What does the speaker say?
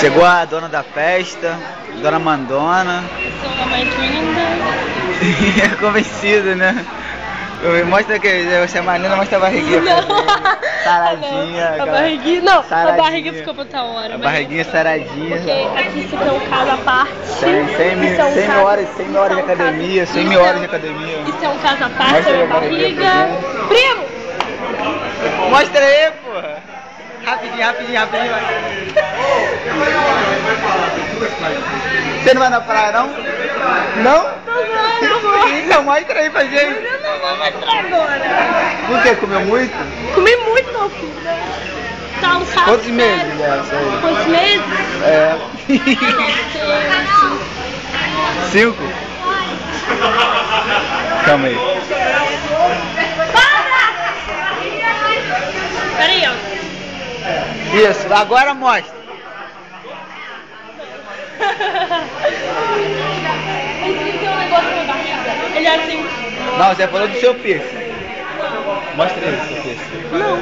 Chegou a dona da festa, Dona Mandona. Sou a mais linda. Convencido, né? Mostra que você é mais linda, mostra a barriguinha. Saradinha. A barriguinha, não, saradinha. A barriga ficou pra outra hora. A barriguinha saradinha. Porque aqui isso aqui é um caso à parte. 100 mil horas de academia, 100 mil horas de academia. Isso é um caso à parte, Mostra é a minha barriga. Primo! Mostra aí, porra. Rapidinho. Você não vai na praia, não? Não? Então mostra aí pra gente. Eu não vou mostrar agora. Por quê? Comeu muito? Comi muito, meu filho. Tá um sábado. Quantos meses dessa aí? Quantos meses? É. 5? Calma aí. Peraí, ó. Isso, agora mostra. Esse tem um negócio na barriga. Ele é assim. Não, você falou do seu piercing. Mostra aí o seu piercing. Não.